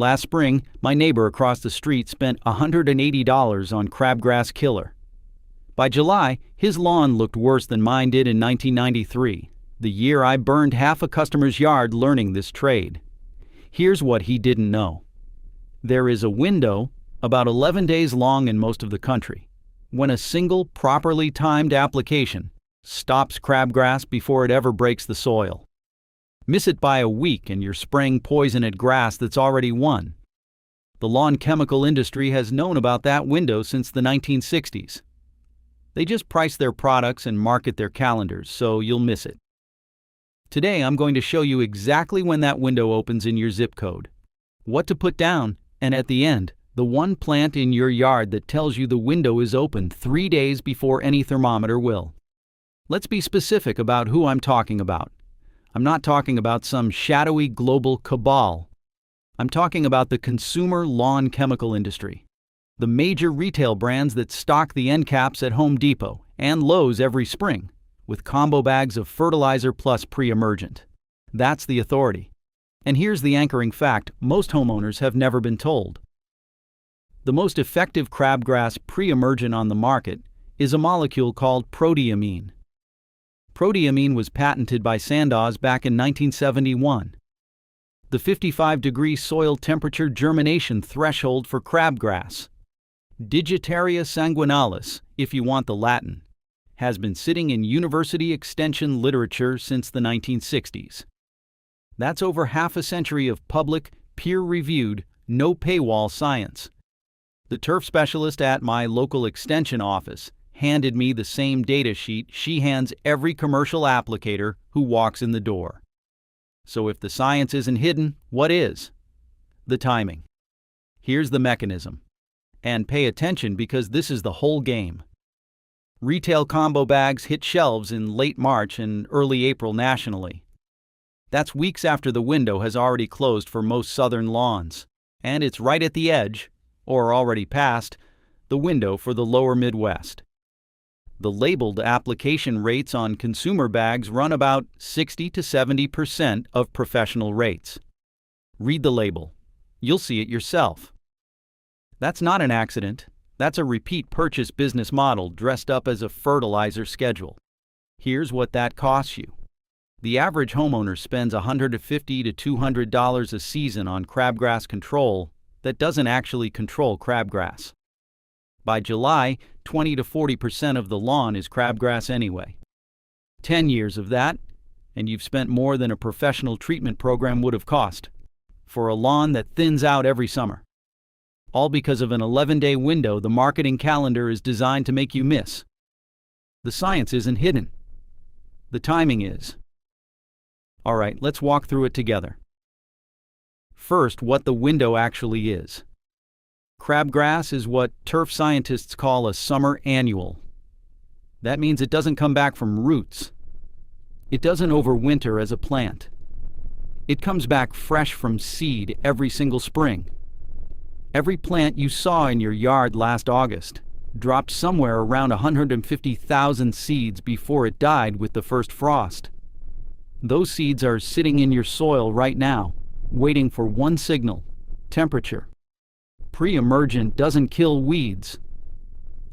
Last spring, my neighbor across the street spent $180 on crabgrass killer. By July, his lawn looked worse than mine did in 1993, the year I burned half a customer's yard learning this trade. Here's what he didn't know. There is a window, about 11 days long in most of the country, when a single, properly timed application stops crabgrass before it ever breaks the soil. Miss it by a week and you're spraying poison at grass that's already won. The lawn chemical industry has known about that window since the 1960s. They just price their products and market their calendars, so you'll miss it. Today I'm going to show you exactly when that window opens in your zip code, what to put down, and at the end, the one plant in your yard that tells you the window is open 3 days before any thermometer will. Let's be specific about who I'm talking about. I'm not talking about some shadowy global cabal. I'm talking about the consumer lawn chemical industry. The major retail brands that stock the end caps at Home Depot and Lowe's every spring, with combo bags of fertilizer plus pre-emergent. That's the authority. And here's the anchoring fact most homeowners have never been told. The most effective crabgrass pre-emergent on the market is a molecule called proteamine. Proteamine was patented by Sandoz back in 1971. The 55-degree soil temperature germination threshold for crabgrass, Digitaria sanguinalis, if you want the Latin, has been sitting in university extension literature since the 1960s. That's over half a century of public, peer-reviewed, no-paywall science. The turf specialist at my local extension office handed me the same data sheet she hands every commercial applicator who walks in the door. So if the science isn't hidden, what is? The timing. Here's the mechanism. And pay attention because this is the whole game. Retail combo bags hit shelves in late March and early April nationally. That's weeks after the window has already closed for most southern lawns, and it's right at the edge, or already past, the window for the lower Midwest. The labeled application rates on consumer bags run about 60 to 70% of professional rates. Read the label. You'll see it yourself. That's not an accident. That's a repeat purchase business model dressed up as a fertilizer schedule. Here's what that costs you. The average homeowner spends $150 to $200 a season on crabgrass control that doesn't actually control crabgrass. By July, 20 to 40% of the lawn is crabgrass anyway. 10 years of that, and you've spent more than a professional treatment program would have cost, for a lawn that thins out every summer. All because of an 11-day window the marketing calendar is designed to make you miss. The science isn't hidden. The timing is. All right, let's walk through it together. First, what the window actually is. Crabgrass is what turf scientists call a summer annual. That means it doesn't come back from roots. It doesn't overwinter as a plant. It comes back fresh from seed every single spring. Every plant you saw in your yard last August dropped somewhere around 150,000 seeds before it died with the first frost. Those seeds are sitting in your soil right now, waiting for one signal: temperature. Pre-emergent doesn't kill weeds.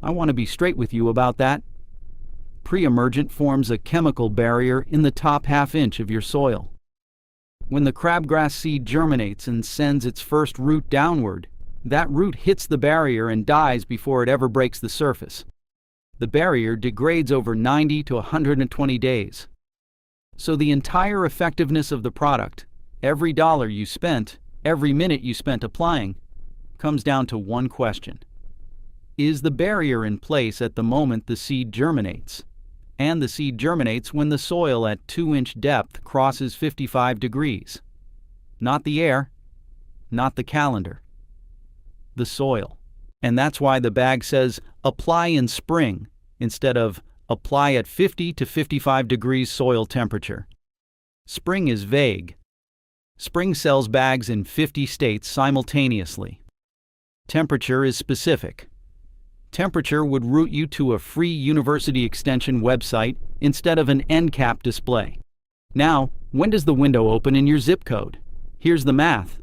I want to be straight with you about that. Pre-emergent forms a chemical barrier in the top half-inch of your soil. When the crabgrass seed germinates and sends its first root downward, that root hits the barrier and dies before it ever breaks the surface. The barrier degrades over 90 to 120 days. So the entire effectiveness of the product, every dollar you spent, every minute you spent applying, comes down to one question. Is the barrier in place at the moment the seed germinates? And the seed germinates when the soil at 2-inch depth crosses 55 degrees. Not the air, not the calendar. The soil. And that's why the bag says, apply in spring, instead of apply at 50 to 55 degrees soil temperature. Spring is vague. Spring sells bags in 50 states simultaneously. Temperature is specific. Temperature would route you to a free university extension website instead of an end cap display. Now, when does the window open in your zip code? Here's the math.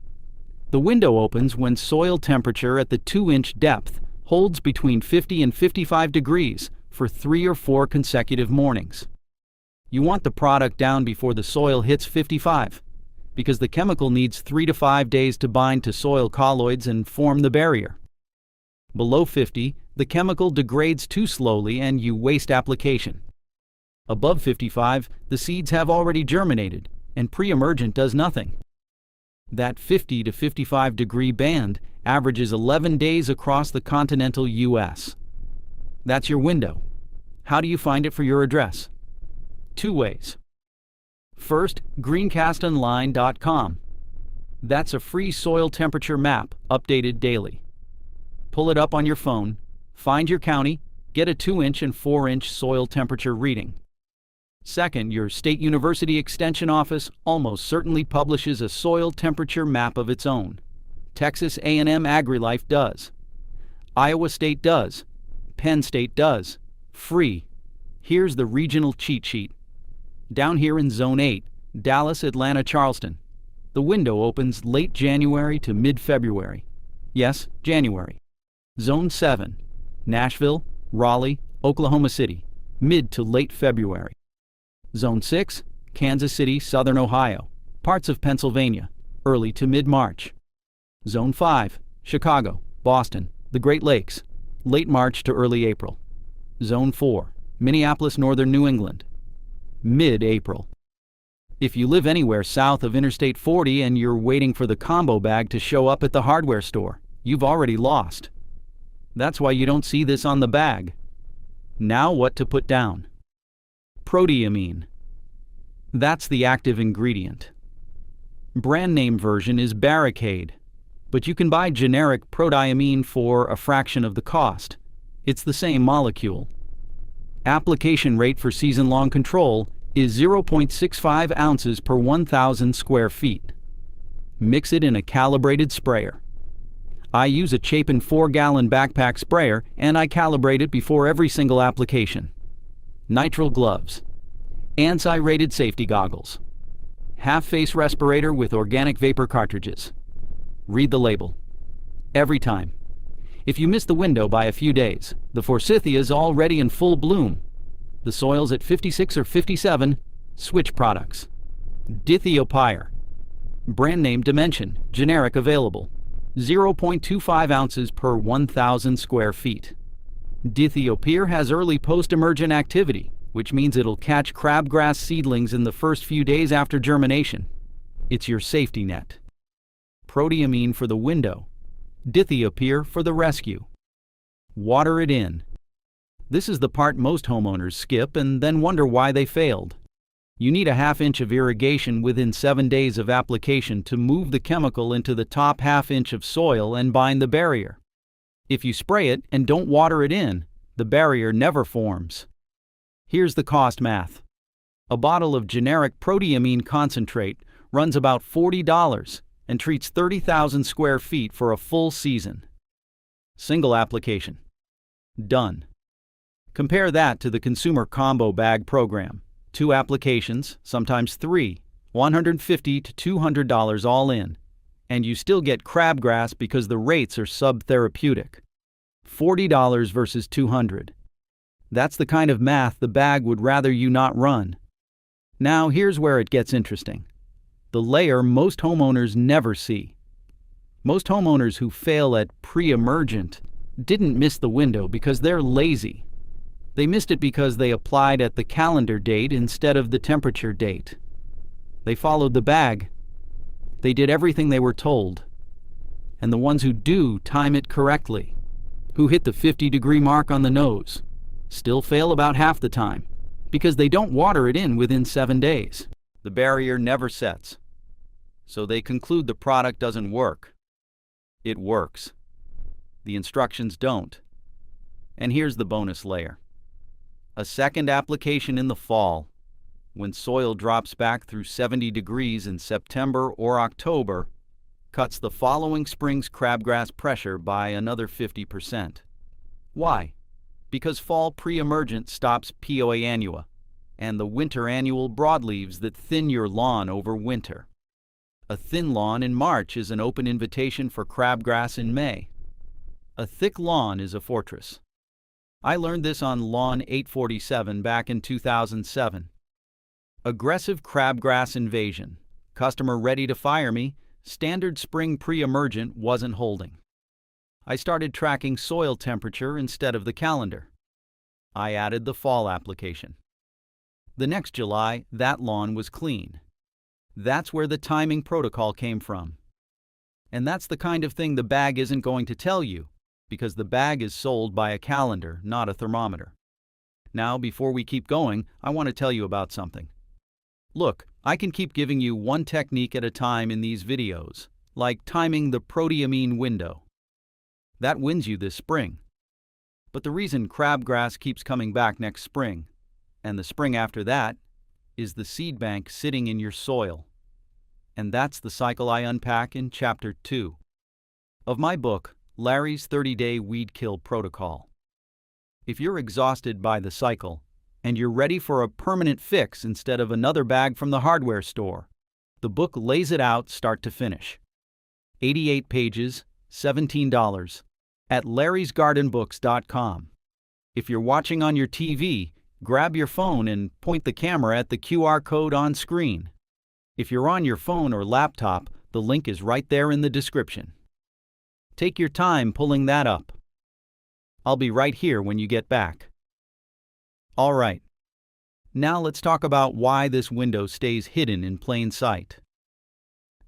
The window opens when soil temperature at the 2-inch depth holds between 50 and 55 degrees for 3 or 4 consecutive mornings. You want the product down before the soil hits 55, because the chemical needs 3 to 5 days to bind to soil colloids and form the barrier. Below 50, the chemical degrades too slowly and you waste application. Above 55, the seeds have already germinated, and pre-emergent does nothing. That 50 to 55 degree band averages 11 days across the continental U.S. That's your window. How do you find it for your address? 2 ways. First, greencastonline.com. That's a free soil temperature map, updated daily. Pull it up on your phone, find your county, get a 2-inch and 4-inch soil temperature reading. Second, your state university extension office almost certainly publishes a soil temperature map of its own. Texas A&M AgriLife does. Iowa State does. Penn State does. Free. Here's the regional cheat sheet. Down here in Zone 8, Dallas, Atlanta, Charleston, the window opens late January to mid-February. Yes, January. Zone 7, Nashville, Raleigh, Oklahoma City, mid to late February. Zone 6, Kansas City, Southern Ohio, parts of Pennsylvania, early to mid-March. Zone 5, Chicago, Boston, the Great Lakes, late March to early April. Zone 4, Minneapolis, Northern New England, mid-April. If you live anywhere south of Interstate 40 and you're waiting for the combo bag to show up at the hardware store, you've already lost. That's why you don't see this on the bag. Now what to put down? Proteamine. That's the active ingredient. Brand name version is Barricade, but you can buy generic proteamine for a fraction of the cost. It's the same molecule. Application rate for season-long control is 0.65 ounces per 1,000 square feet. Mix it in a calibrated sprayer. I use a Chapin 4-gallon backpack sprayer and I calibrate it before every single application. Nitrile gloves. ANSI-rated safety goggles. Half-face respirator with organic vapor cartridges. Read the label. Every time. If you miss the window by a few days, the forsythia is already in full bloom. The soil's at 56 or 57, switch products. Dithiopyre. Brand name Dimension, generic available. 0.25 ounces per 1,000 square feet. Dithiopyre has early post-emergent activity, which means it'll catch crabgrass seedlings in the first few days after germination. It's your safety net. Proteamine for the window. Dithiopyre for the rescue. Water it in. This is the part most homeowners skip and then wonder why they failed. You need a half-inch of irrigation within 7 days of application to move the chemical into the top half-inch of soil and bind the barrier. If you spray it and don't water it in, the barrier never forms. Here's the cost math. A bottle of generic proteamine concentrate runs about $40 and treats 30,000 square feet for a full season. Single application. Done. Compare that to the consumer combo bag program. 2 applications, sometimes 3, $150 to $200 all in, and you still get crabgrass because the rates are sub-therapeutic. $40 versus $200. That's the kind of math the bag would rather you not run. Now here's where it gets interesting. The layer most homeowners never see. Most homeowners who fail at pre-emergent didn't miss the window because they're lazy. They missed it because they applied at the calendar date instead of the temperature date. They followed the bag. They did everything they were told. And the ones who do time it correctly, who hit the 50-degree mark on the nose, still fail about half the time because they don't water it in within 7 days. The barrier never sets. So they conclude the product doesn't work. It works. The instructions don't. And here's the bonus layer. A second application in the fall, when soil drops back through 70 degrees in September or October, cuts the following spring's crabgrass pressure by another 50%. Why? Because fall pre-emergent stops POA annua and the winter annual broadleaves that thin your lawn over winter. A thin lawn in March is an open invitation for crabgrass in May. A thick lawn is a fortress. I learned this on Lawn 847 back in 2007. Aggressive crabgrass invasion. Customer ready to fire me. Standard spring pre-emergent wasn't holding. I started tracking soil temperature instead of the calendar. I added the fall application. The next July, that lawn was clean. That's where the timing protocol came from. And that's the kind of thing the bag isn't going to tell you, because the bag is sold by a calendar, not a thermometer. Now, before we keep going, I want to tell you about something. Look, I can keep giving you one technique at a time in these videos, like timing the proteamine window. That wins you this spring. But the reason crabgrass keeps coming back next spring, and the spring after that, is the seed bank sitting in your soil. And that's the cycle I unpack in Chapter 2 of my book, Larry's 30-Day Weed Kill Protocol. If you're exhausted by the cycle, and you're ready for a permanent fix instead of another bag from the hardware store, the book lays it out start to finish. 88 pages, $17, at larrysgardenbooks.com. If you're watching on your TV, grab your phone and point the camera at the QR code on screen. If you're on your phone or laptop, the link is right there in the description. Take your time pulling that up. I'll be right here when you get back. All right. Now let's talk about why this window stays hidden in plain sight.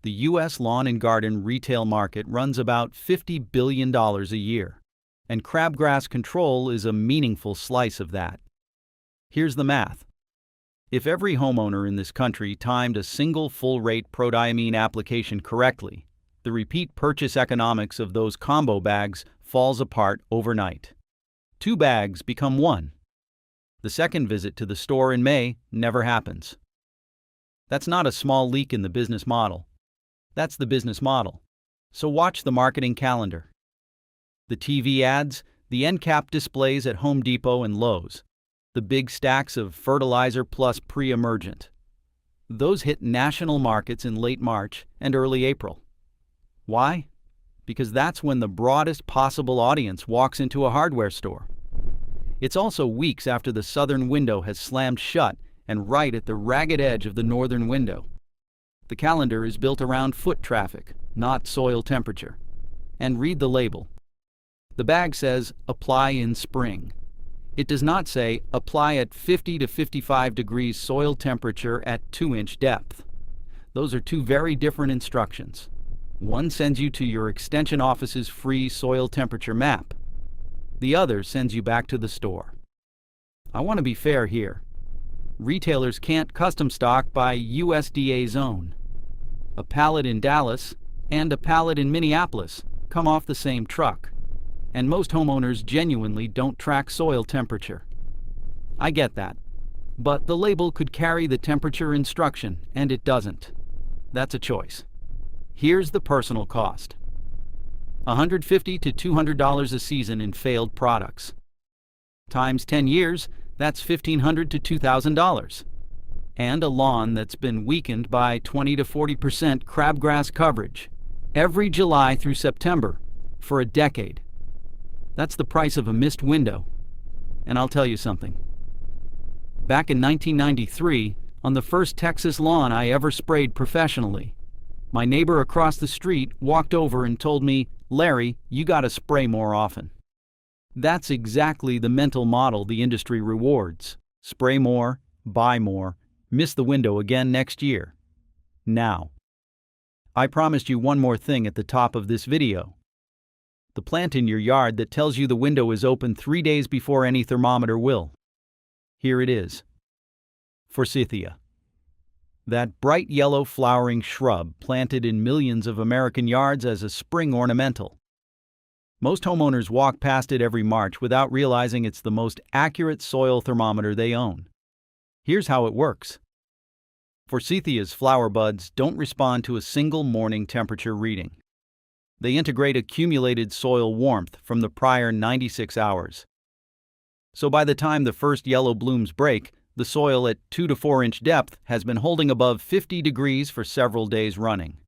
The U.S. lawn and garden retail market runs about $50 billion a year, and crabgrass control is a meaningful slice of that. Here's the math. If every homeowner in this country timed a single full-rate protiamine application correctly, the repeat purchase economics of those combo bags falls apart overnight. 2 bags become 1. The second visit to the store in May never happens. That's not a small leak in the business model. That's the business model. So watch the marketing calendar. The TV ads, the end cap displays at Home Depot and Lowe's, the big stacks of fertilizer plus pre-emergent. Those hit national markets in late March and early April. Why? Because that's when the broadest possible audience walks into a hardware store. It's also weeks after the southern window has slammed shut and right at the ragged edge of the northern window. The calendar is built around foot traffic, not soil temperature. And read the label. The bag says, apply in spring. It does not say, apply at 50 to 55 degrees soil temperature at 2-inch depth. Those are 2 very different instructions. One sends you to your extension office's free soil temperature map. The other sends you back to the store. I want to be fair here. Retailers can't custom stock by USDA zone. A pallet in Dallas and a pallet in Minneapolis come off the same truck. And most homeowners genuinely don't track soil temperature. I get that. But the label could carry the temperature instruction, and it doesn't. That's a choice. Here's the personal cost. $150 to $200 a season in failed products. Times 10 years, that's $1,500 to $2,000. And a lawn that's been weakened by 20 to 40% crabgrass coverage every July through September for a decade. That's the price of a missed window. And I'll tell you something. Back in 1993, on the first Texas lawn I ever sprayed professionally, my neighbor across the street walked over and told me, "Larry, you gotta spray more often." That's exactly the mental model the industry rewards. Spray more, buy more, miss the window again next year. Now. I promised you one more thing at the top of this video. The plant in your yard that tells you the window is open 3 days before any thermometer will. Here it is. Forsythia. That bright yellow flowering shrub planted in millions of American yards as a spring ornamental. Most homeowners walk past it every March without realizing it's the most accurate soil thermometer they own. Here's how it works. Forsythia's flower buds don't respond to a single morning temperature reading. They integrate accumulated soil warmth from the prior 96 hours. So by the time the first yellow blooms break, the soil at 2 to 4 inch depth has been holding above 50 degrees for several days running.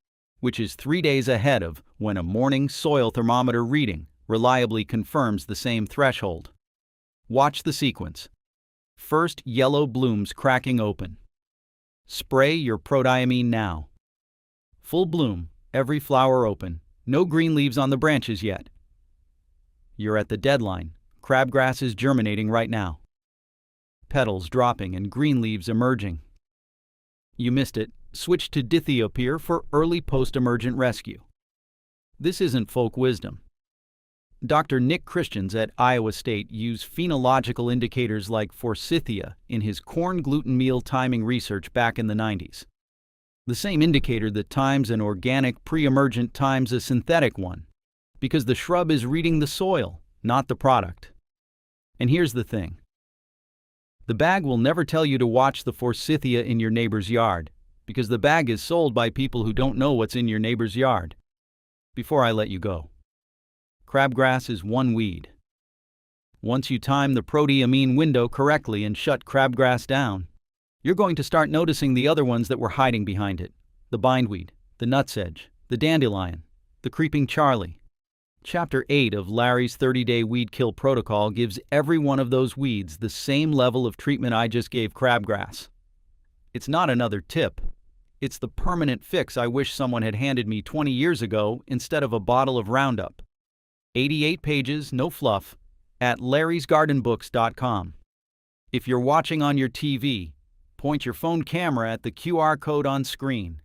which is 3 days ahead of when a morning soil thermometer reading reliably confirms the same threshold. Watch the sequence. First, yellow blooms cracking open. Spray your prodiamine now. Full bloom, every flower open, no green leaves on the branches yet. You're at the deadline. Crabgrass is germinating right now. Petals dropping and green leaves emerging. You missed it. Switch to dithiopyr for early post-emergent rescue. This isn't folk wisdom. Dr. Nick Christians at Iowa State used phenological indicators like forsythia in his corn gluten meal timing research back in the 90s. The same indicator that times an organic pre-emergent times a synthetic one, because the shrub is reading the soil, not the product. And here's the thing. The bag will never tell you to watch the forsythia in your neighbor's yard, because the bag is sold by people who don't know what's in your neighbor's yard. Before I let you go, crabgrass is one weed. Once you time the prodiamine window correctly and shut crabgrass down, you're going to start noticing the other ones that were hiding behind it: the bindweed, the nutsedge, the dandelion, the creeping Charlie. Chapter 8 of Larry's 30-day weed kill protocol gives every one of those weeds the same level of treatment I just gave crabgrass. It's not another tip. It's the permanent fix I wish someone had handed me 20 years ago instead of a bottle of Roundup. 88 pages, no fluff, at larrysgardenbooks.com. If you're watching on your TV, point your phone camera at the QR code on screen.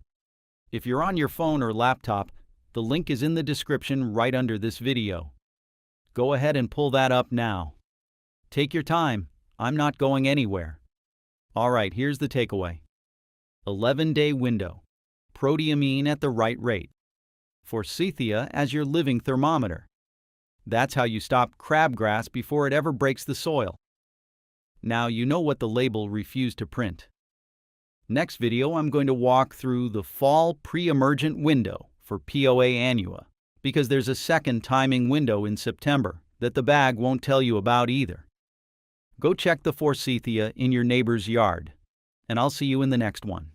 If you're on your phone or laptop, the link is in the description right under this video. Go ahead and pull that up now. Take your time. I'm not going anywhere. All right, here's the takeaway. 11-day window. Prodiamine at the right rate. Forsythia as your living thermometer. That's how you stop crabgrass before it ever breaks the soil. Now you know what the label refused to print. Next video, I'm going to walk through the fall pre-emergent window for POA annua, because there's a second timing window in September that the bag won't tell you about either. Go check the forsythia in your neighbor's yard, and I'll see you in the next one.